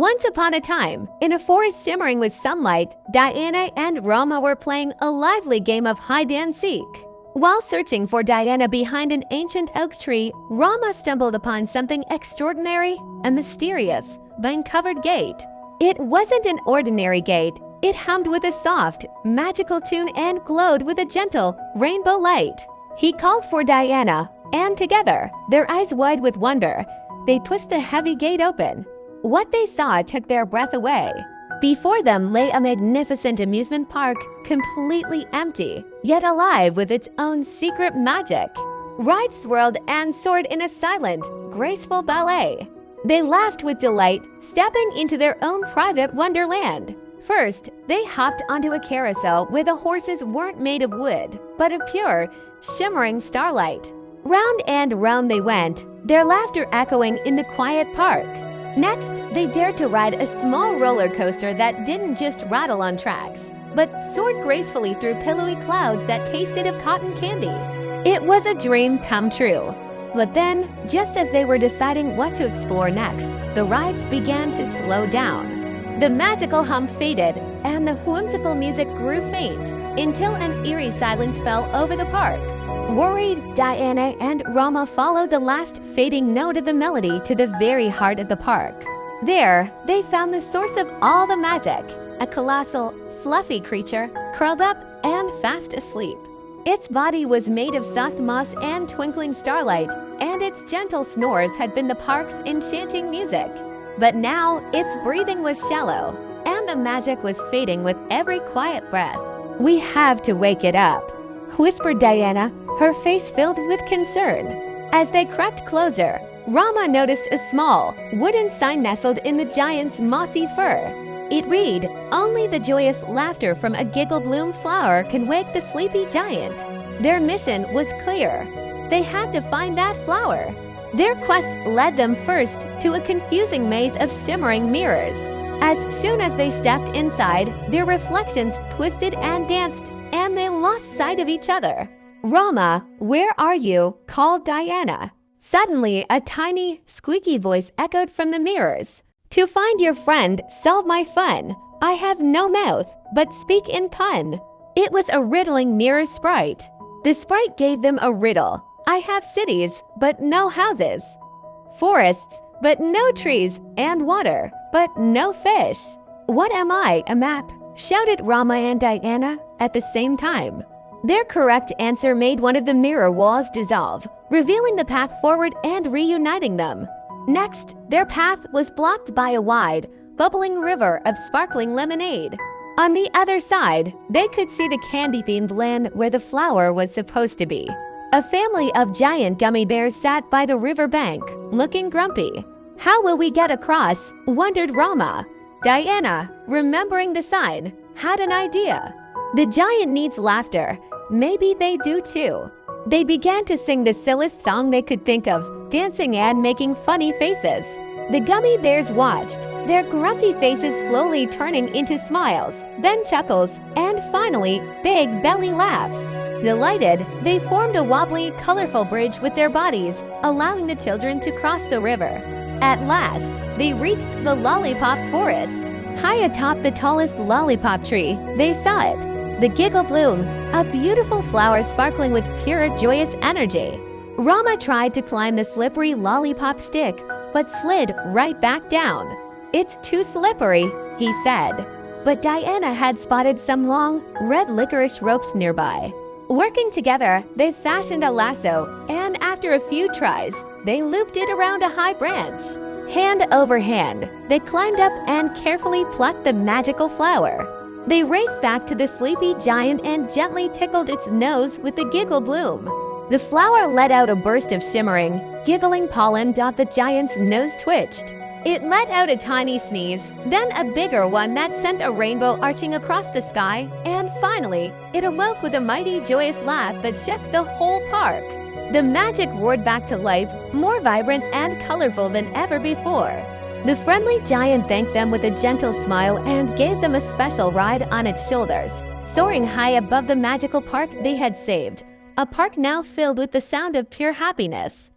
Once upon a time, in a forest shimmering with sunlight, Diana and Roma were playing a lively game of hide-and-seek. While searching for Diana behind an ancient oak tree, Roma stumbled upon something extraordinary, a mysterious, vine-covered gate. It wasn't an ordinary gate. It hummed with a soft, magical tune and glowed with a gentle, rainbow light. He called for Diana, and together, their eyes wide with wonder, they pushed the heavy gate open. What they saw took their breath away. Before them lay a magnificent amusement park, completely empty, yet alive with its own secret magic. Rides swirled and soared in a silent, graceful ballet. They laughed with delight, stepping into their own private wonderland. First, they hopped onto a carousel where the horses weren't made of wood, but of pure, shimmering starlight. Round and round they went, their laughter echoing in the quiet park. Next, they dared to ride a small roller coaster that didn't just rattle on tracks, but soared gracefully through pillowy clouds that tasted of cotton candy. It was a dream come true. But then, just as they were deciding what to explore next, the rides began to slow down. The magical hum faded, and the whimsical music grew faint, until an eerie silence fell over the park. Worried, Diana and Roma followed the last fading note of the melody to the very heart of the park. There, they found the source of all the magic, a colossal, fluffy creature curled up and fast asleep. Its body was made of soft moss and twinkling starlight, and its gentle snores had been the park's enchanting music. But now, its breathing was shallow, and the magic was fading with every quiet breath. "We have to wake it up," whispered Diana, her face filled with concern. As they crept closer, Roma noticed a small, wooden sign nestled in the giant's mossy fur. It read, "Only the joyous laughter from a giggle bloom flower can wake the sleepy giant." Their mission was clear. They had to find that flower. Their quest led them first to a confusing maze of shimmering mirrors. As soon as they stepped inside, their reflections twisted and danced, and they lost sight of each other. "Roma, where are you?" called Diana. Suddenly, a tiny, squeaky voice echoed from the mirrors. "To find your friend, solve my fun. I have no mouth, but speak in pun." It was a riddling mirror sprite. The sprite gave them a riddle. "I have cities, but no houses. Forests, but no trees, and water, but no fish. What am I, a map?" shouted Roma and Diana at the same time. Their correct answer made one of the mirror walls dissolve, revealing the path forward and reuniting them. Next, their path was blocked by a wide, bubbling river of sparkling lemonade. On the other side, they could see the candy-themed land where the flower was supposed to be. A family of giant gummy bears sat by the river bank, looking grumpy. "How will we get across?" wondered Roma. Diana, remembering the sign, had an idea. "The giant needs laughter. Maybe they do too." They began to sing the silliest song they could think of, dancing and making funny faces. The gummy bears watched, their grumpy faces slowly turning into smiles, then chuckles, and finally, big belly laughs. Delighted, they formed a wobbly, colorful bridge with their bodies, allowing the children to cross the river. At last, they reached the lollipop forest. High atop the tallest lollipop tree, they saw it. The giggle bloom, a beautiful flower sparkling with pure, joyous energy. Roma tried to climb the slippery lollipop stick, but slid right back down. "It's too slippery," he said. But Diana had spotted some long, red licorice ropes nearby. Working together, they fashioned a lasso, and after a few tries, they looped it around a high branch. Hand over hand, they climbed up and carefully plucked the magical flower. They raced back to the sleepy giant and gently tickled its nose with the giggle bloom. The flower let out a burst of shimmering, giggling pollen. The giant's nose twitched. It let out a tiny sneeze, then a bigger one that sent a rainbow arching across the sky, and finally, it awoke with a mighty, joyous laugh that shook the whole park. The magic roared back to life, more vibrant and colorful than ever before. The friendly giant thanked them with a gentle smile and gave them a special ride on its shoulders, soaring high above the magical park they had saved, a park now filled with the sound of pure happiness.